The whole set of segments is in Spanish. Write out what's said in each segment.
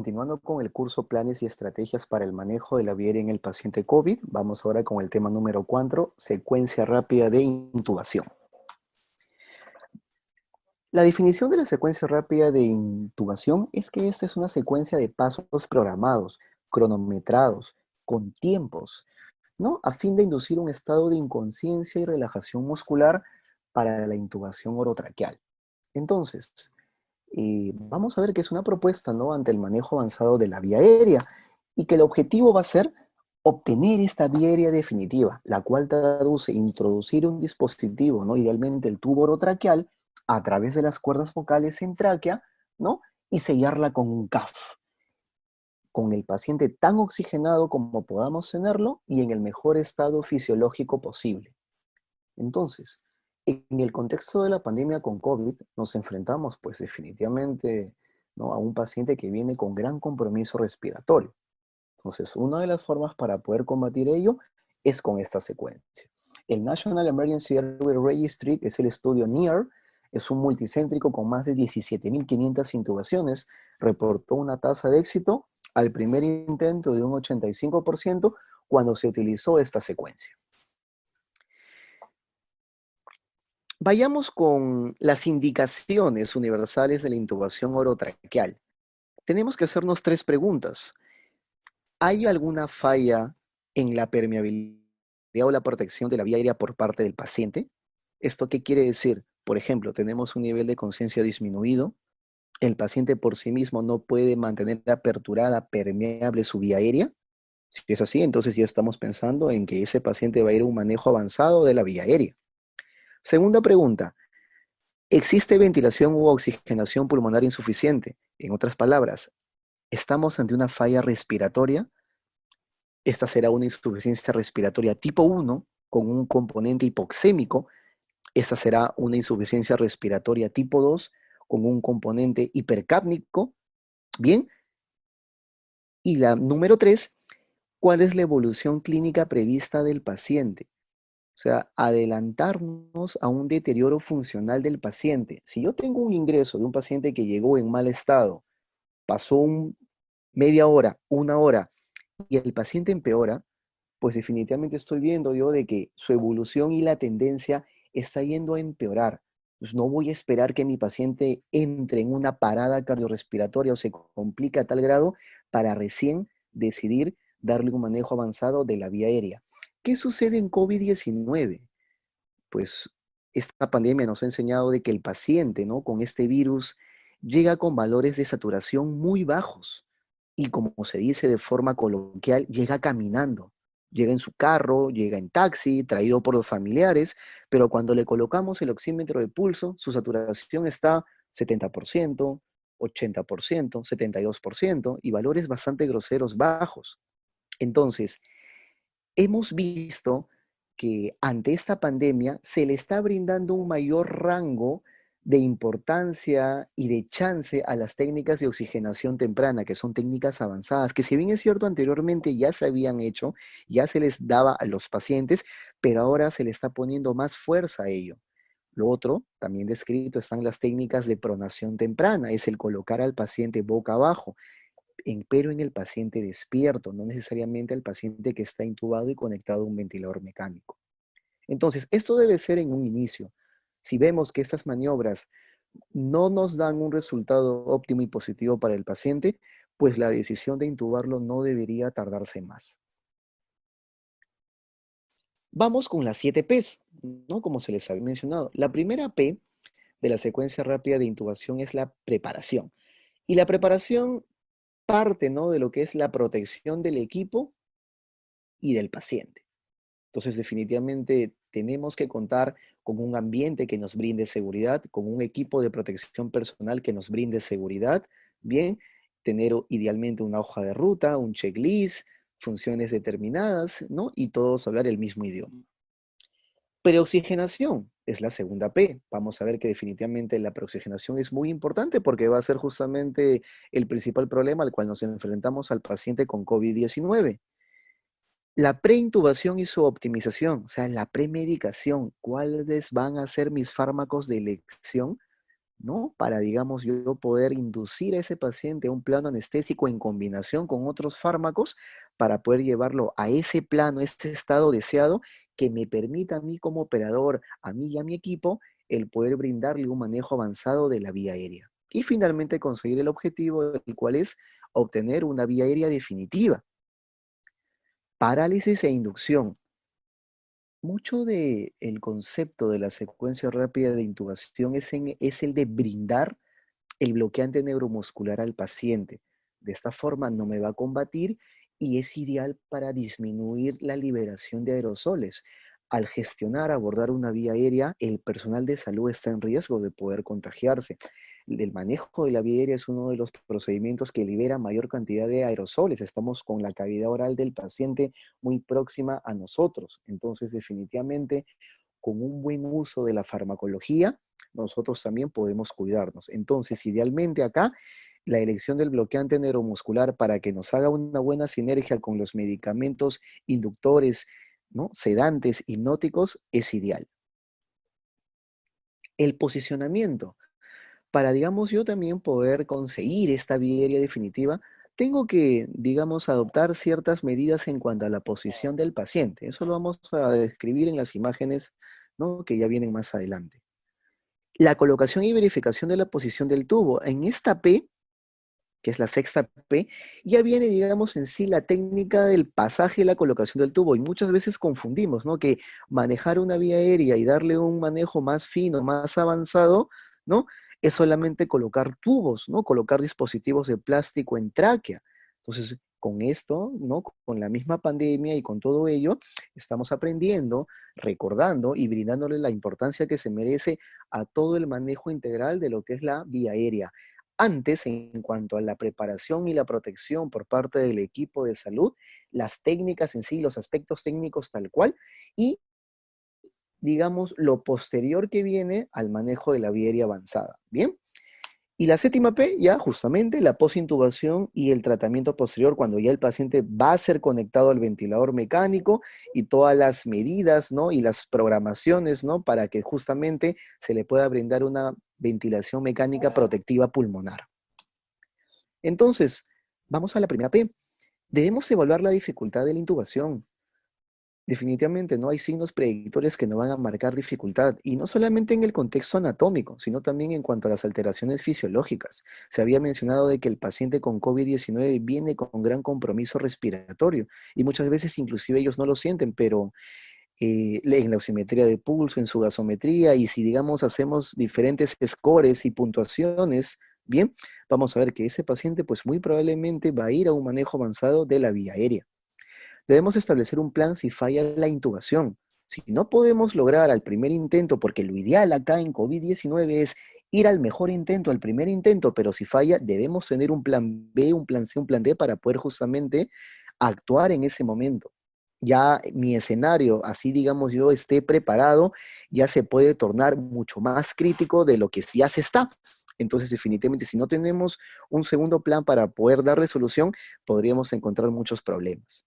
continuando con el curso Planes y Estrategias para el Manejo de la vía aérea en el paciente COVID, vamos ahora con el tema número 4, secuencia rápida de intubación. La definición de la secuencia rápida de intubación es que esta es una secuencia de pasos programados, cronometrados, con tiempos, ¿no? A fin de inducir un estado de inconsciencia y relajación muscular para la intubación orotraqueal. Entonces, vamos a ver que es una propuesta, ¿no?, ante el manejo avanzado de la vía aérea y que el objetivo va a ser obtener esta vía aérea definitiva, la cual traduce introducir un dispositivo, ¿no?, idealmente el tubo orotraqueal, a través de las cuerdas vocales en tráquea, ¿no?, y sellarla con un CAF, con el paciente tan oxigenado como podamos tenerlo y en el mejor estado fisiológico posible. Entonces, en el contexto de la pandemia con COVID, nos enfrentamos pues definitivamente, ¿no?, a un paciente que viene con gran compromiso respiratorio. Entonces, una de las formas para poder combatir ello es con esta secuencia. El National Emergency Airway Registry, que es el estudio NEAR, es un multicéntrico con más de 17.500 intubaciones, reportó una tasa de éxito al primer intento de un 85% cuando se utilizó esta secuencia. Vayamos con las indicaciones universales de la intubación orotraqueal. Tenemos que hacernos tres preguntas. ¿Hay alguna falla en la permeabilidad o la protección de la vía aérea por parte del paciente? ¿Esto qué quiere decir? Por ejemplo, tenemos un nivel de conciencia disminuido, el paciente por sí mismo no puede mantener aperturada, permeable su vía aérea. Si es así, entonces ya estamos pensando en que ese paciente va a ir a un manejo avanzado de la vía aérea. Segunda pregunta, ¿existe ventilación u oxigenación pulmonar insuficiente? En otras palabras, ¿estamos ante una falla respiratoria? Esta será una insuficiencia respiratoria tipo 1 con un componente hipoxémico. Esta será una insuficiencia respiratoria tipo 2 con un componente hipercápnico. Bien. Y la número 3, ¿cuál es la evolución clínica prevista del paciente? O sea, adelantarnos a un deterioro funcional del paciente. Si yo tengo un ingreso de un paciente que llegó en mal estado, pasó media hora, una hora, y el paciente empeora, pues definitivamente estoy viendo yo de que su evolución y la tendencia está yendo a empeorar. Pues no voy a esperar que mi paciente entre en una parada cardiorrespiratoria o se complique a tal grado para recién decidir darle un manejo avanzado de la vía aérea. ¿Qué sucede en COVID-19? Pues esta pandemia nos ha enseñado de que el paciente, ¿no?, con este virus llega con valores de saturación muy bajos y, como se dice de forma coloquial, llega caminando. Llega en su carro, llega en taxi, traído por los familiares, pero cuando le colocamos el oxímetro de pulso, su saturación está 70%, 80%, 72% y valores bastante groseros bajos. Entonces, hemos visto que ante esta pandemia se le está brindando un mayor rango de importancia y de chance a las técnicas de oxigenación temprana, que son técnicas avanzadas, que si bien es cierto anteriormente ya se habían hecho, ya se les daba a los pacientes, pero ahora se le está poniendo más fuerza a ello. Lo otro, también descrito, están las técnicas de pronación temprana, es el colocar al paciente boca abajo, pero en el paciente despierto, no necesariamente al paciente que está intubado y conectado a un ventilador mecánico. Entonces, esto debe ser en un inicio. Si vemos que estas maniobras no nos dan un resultado óptimo y positivo para el paciente, pues la decisión de intubarlo no debería tardarse más. Vamos con las 7 Ps, ¿no?, como se les había mencionado. La primera P de la secuencia rápida de intubación es la preparación. Y la preparación parte, ¿no?, de lo que es la protección del equipo y del paciente. Entonces, definitivamente tenemos que contar con un ambiente que nos brinde seguridad, con un equipo de protección personal que nos brinde seguridad, bien, tener idealmente una hoja de ruta, un checklist, funciones determinadas, ¿no? Y todos hablar el mismo idioma. Preoxigenación es la segunda P. Vamos a ver que definitivamente la preoxigenación es muy importante porque va a ser justamente el principal problema al cual nos enfrentamos al paciente con COVID-19. La preintubación y su optimización, o sea, la premedicación, ¿cuáles van a ser mis fármacos de elección? ¿no? Para, digamos, yo poder inducir a ese paciente a un plano anestésico en combinación con otros fármacos para poder llevarlo a ese plano, ese estado deseado que me permita a mí como operador, a mí y a mi equipo, el poder brindarle un manejo avanzado de la vía aérea. Y finalmente conseguir el objetivo, el cual es obtener una vía aérea definitiva. Parálisis e inducción. Mucho del concepto de la secuencia rápida de intubación es el de brindar el bloqueante neuromuscular al paciente. De esta forma no me va a combatir y es ideal para disminuir la liberación de aerosoles. Al gestionar, abordar una vía aérea, el personal de salud está en riesgo de poder contagiarse. El manejo de la vía aérea es uno de los procedimientos que libera mayor cantidad de aerosoles. Estamos con la cavidad oral del paciente muy próxima a nosotros. Entonces, definitivamente, con un buen uso de la farmacología, nosotros también podemos cuidarnos. Entonces, idealmente acá, la elección del bloqueante neuromuscular para que nos haga una buena sinergia con los medicamentos inductores, ¿no? Sedantes, hipnóticos, es ideal. El posicionamiento. Para, digamos, yo también poder conseguir esta vía aérea definitiva, tengo que, digamos, adoptar ciertas medidas en cuanto a la posición del paciente. Eso lo vamos a describir en las imágenes, ¿no? Que ya vienen más adelante. La colocación y verificación de la posición del tubo. En esta P, que es la sexta P, ya viene, digamos, en sí la técnica del pasaje y la colocación del tubo. Y muchas veces confundimos, ¿no? Que manejar una vía aérea y darle un manejo más fino, más avanzado, ¿no? Es solamente colocar tubos, ¿no? Colocar dispositivos de plástico en tráquea. Entonces, con esto, ¿no? Con la misma pandemia y con todo ello, estamos aprendiendo, recordando y brindándole la importancia que se merece a todo el manejo integral de lo que es la vía aérea. Antes, en cuanto a la preparación y la protección por parte del equipo de salud, las técnicas en sí, los aspectos técnicos tal cual, y digamos lo posterior que viene al manejo de la vía aérea avanzada. Bien. Y la séptima P, ya justamente la posintubación y el tratamiento posterior, cuando ya el paciente va a ser conectado al ventilador mecánico y todas las medidas, ¿no? Y las programaciones, ¿no? Para que justamente se le pueda brindar una ventilación mecánica protectiva pulmonar. Entonces, vamos a la primera P. Debemos evaluar la dificultad de la intubación. Definitivamente no hay signos predictores que no van a marcar dificultad, y no solamente en el contexto anatómico, sino también en cuanto a las alteraciones fisiológicas. Se había mencionado de que el paciente con COVID-19 viene con gran compromiso respiratorio, y muchas veces inclusive ellos no lo sienten, pero en la oximetría de pulso, en su gasometría, y si digamos hacemos diferentes scores y puntuaciones, bien, vamos a ver que ese paciente pues muy probablemente va a ir a un manejo avanzado de la vía aérea. Debemos establecer un plan si falla la intubación. Si no podemos lograr al primer intento, porque lo ideal acá en COVID-19 es ir al mejor intento, al primer intento, pero si falla, debemos tener un plan B, un plan C, un plan D para poder justamente actuar en ese momento. Ya mi escenario, así digamos yo, esté preparado, ya se puede tornar mucho más crítico de lo que ya se está. Entonces, definitivamente, si no tenemos un segundo plan para poder dar resolución, podríamos encontrar muchos problemas.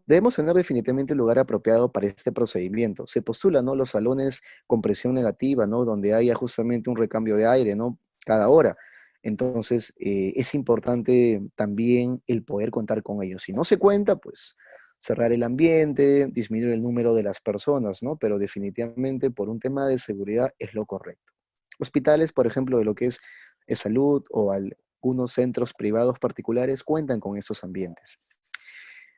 Debemos tener definitivamente el lugar apropiado para este procedimiento. Se postula, ¿no? Los salones con presión negativa, ¿no? Donde haya justamente un recambio de aire, ¿no? Cada hora. Entonces, es importante también el poder contar con ellos. Si no se cuenta, pues cerrar el ambiente, disminuir el número de las personas, ¿no? Pero definitivamente por un tema de seguridad es lo correcto. Hospitales, por ejemplo, de lo que es salud o algunos centros privados particulares cuentan con estos ambientes.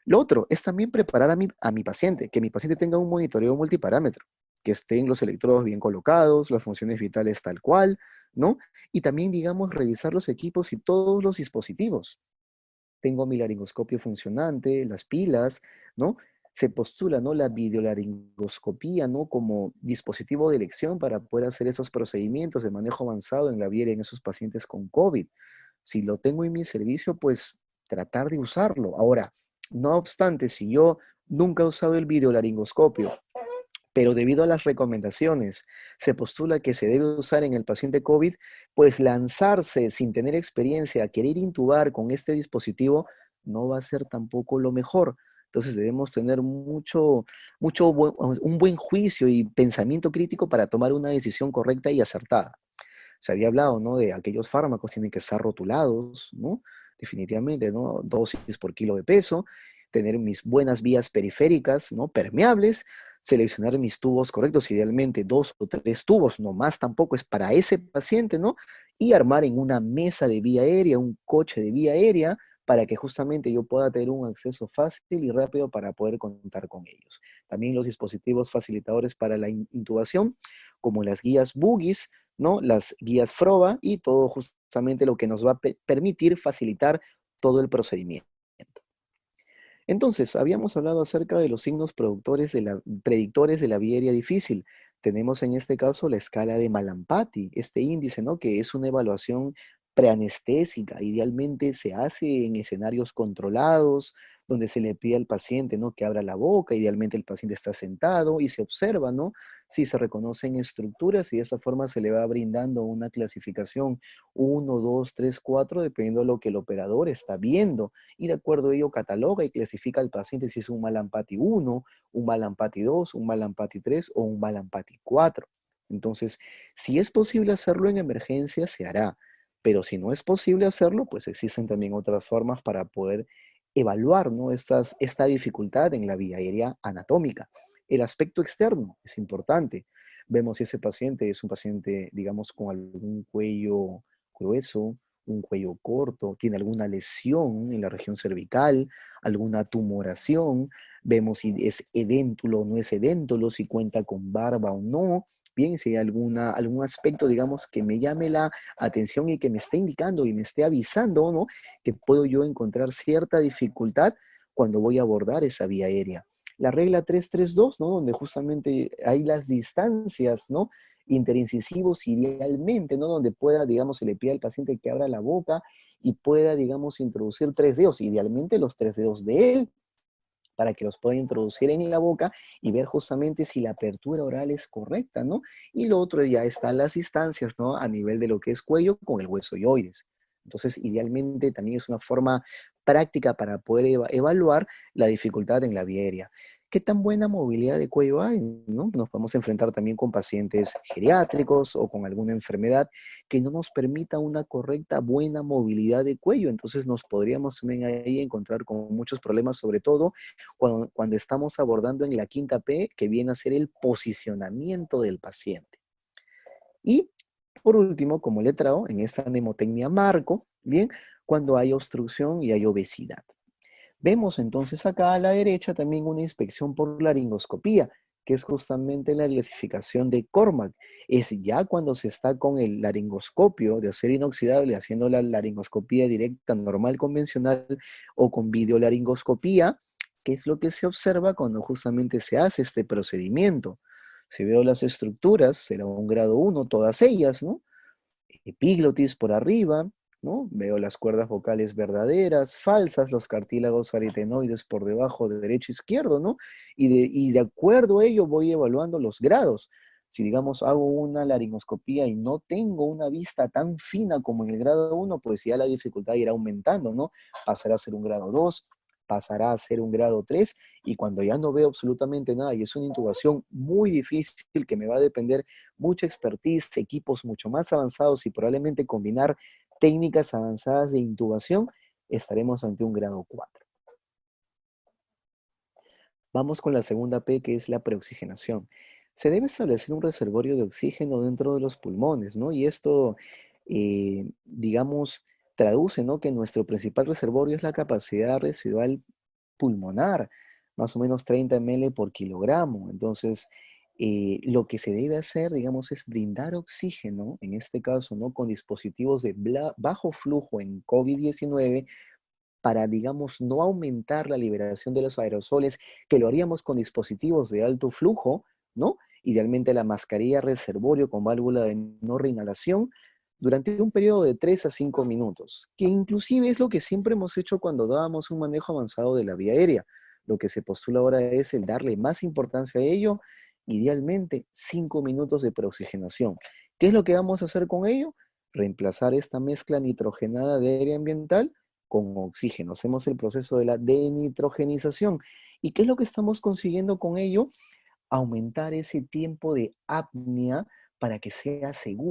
Lo otro es también preparar a mi paciente, que mi paciente tenga un monitoreo multiparámetro, que estén los electrodos bien colocados, las funciones vitales tal cual, ¿no? Y también, digamos, revisar los equipos y todos los dispositivos. Tengo mi laringoscopio funcionante, las pilas, ¿no? Se postula, ¿no? La videolaringoscopía, ¿no? Como dispositivo de elección para poder hacer esos procedimientos de manejo avanzado en la vía en esos pacientes con COVID. Si lo tengo en mi servicio, pues tratar de usarlo. Ahora, no obstante, si yo nunca he usado el videolaringoscopio, pero debido a las recomendaciones se postula que se debe usar en el paciente COVID, pues lanzarse sin tener experiencia a querer intubar con este dispositivo no va a ser tampoco lo mejor. Entonces debemos tener un buen juicio y pensamiento crítico para tomar una decisión correcta y acertada. Se había hablado, ¿no? De aquellos fármacos tienen que estar rotulados, ¿no? Definitivamente, ¿no? Dosis por kilo de peso, tener mis buenas vías periféricas, ¿no? Permeables, seleccionar mis tubos correctos, idealmente 2 o 3 tubos, no más tampoco es para ese paciente, ¿no? Y armar en una mesa de vía aérea, un coche de vía aérea, para que justamente yo pueda tener un acceso fácil y rápido para poder contar con ellos. También los dispositivos facilitadores para la intubación, como las guías Bugis, ¿no? Las guías FROBA y todo justamente lo que nos va a permitir facilitar todo el procedimiento. Entonces, habíamos hablado acerca de los signos predictores de la vía aérea difícil. Tenemos en este caso la escala de Malampati, este índice, ¿no? Que es una evaluación preanestésica. Idealmente se hace en escenarios controlados, donde se le pide al paciente, ¿no? Que abra la boca. Idealmente el paciente está sentado y se observa, ¿no? Si se reconocen estructuras y de esta forma se le va brindando una clasificación 1, 2, 3, 4, dependiendo de lo que el operador está viendo y de acuerdo a ello cataloga y clasifica al paciente si es un Malampati 1, un Malampati 2, un Malampati 3 o un Malampati 4. Entonces, si es posible hacerlo en emergencia, se hará, pero si no es posible hacerlo, pues existen también otras formas para poder evaluar, ¿no? Esta dificultad en la vía aérea anatómica. El aspecto externo es importante. Vemos si ese paciente es un paciente, digamos, con algún cuello grueso, un cuello corto, tiene alguna lesión en la región cervical, alguna tumoración, vemos si es edéntulo o no es edéntulo, si cuenta con barba o no, bien, si hay algún aspecto, digamos, que me llame la atención y que me esté indicando y me esté avisando, ¿no? Que puedo yo encontrar cierta dificultad cuando voy a abordar esa vía aérea. La regla 332, ¿no? Donde justamente hay las distancias, ¿no? Interincisivos idealmente, ¿no? Donde pueda, digamos, se le pide al paciente que abra la boca y pueda, digamos, introducir 3 dedos, idealmente los 3 dedos de él, para que los pueda introducir en la boca y ver justamente si la apertura oral es correcta, ¿no? Y lo otro ya están las distancias, ¿no? A nivel de lo que es cuello con el hueso yoides. Entonces, idealmente también es una forma práctica para poder evaluar la dificultad en la vía aérea. ¿Qué tan buena movilidad de cuello hay? ¿No? Nos podemos enfrentar también con pacientes geriátricos o con alguna enfermedad que no nos permita una correcta, buena movilidad de cuello. Entonces nos podríamos también ahí encontrar con muchos problemas, sobre todo cuando estamos abordando en la quinta P, que viene a ser el posicionamiento del paciente. Y por último, como letra O, en esta mnemotecnia marco, bien, cuando hay obstrucción y hay obesidad. Vemos entonces acá a la derecha también una inspección por laringoscopía, que es justamente la clasificación de Cormack. Es ya cuando se está con el laringoscopio de acero inoxidable, haciendo la laringoscopía directa, normal, convencional, o con videolaringoscopía, que es lo que se observa cuando justamente se hace este procedimiento. Si veo las estructuras, será un grado 1, todas ellas, ¿no? Epiglotis por arriba, ¿no? Veo las cuerdas vocales verdaderas, falsas, los cartílagos aritenoides por debajo de derecho e izquierdo, ¿no? Y de acuerdo a ello voy evaluando los grados. Si, digamos, hago una laringoscopía y no tengo una vista tan fina como en el grado 1, pues ya la dificultad irá aumentando, ¿no? Pasará a ser un grado 2, pasará a ser un grado 3, y cuando ya no veo absolutamente nada y es una intubación muy difícil que me va a depender mucha expertise, equipos mucho más avanzados y probablemente combinar técnicas avanzadas de intubación, estaremos ante un grado 4. Vamos con la segunda P, que es la preoxigenación. Se debe establecer un reservorio de oxígeno dentro de los pulmones, ¿no? Y esto, digamos, traduce, ¿no? Que nuestro principal reservorio es la capacidad residual pulmonar, más o menos 30 ml por kilogramo. Entonces, lo que se debe hacer, digamos, es brindar oxígeno, en este caso, ¿no? Con dispositivos de bajo flujo en COVID-19 para, digamos, no aumentar la liberación de los aerosoles, que lo haríamos con dispositivos de alto flujo, ¿no? Idealmente la mascarilla reservorio con válvula de no reinhalación durante un periodo de 3 a 5 minutos, que inclusive es lo que siempre hemos hecho cuando dábamos un manejo avanzado de la vía aérea. Lo que se postula ahora es el darle más importancia a ello, idealmente 5 minutos de preoxigenación. ¿Qué es lo que vamos a hacer con ello? Reemplazar esta mezcla nitrogenada de aire ambiental con oxígeno. Hacemos el proceso de la denitrogenización. ¿Y qué es lo que estamos consiguiendo con ello? Aumentar ese tiempo de apnea para que sea seguro.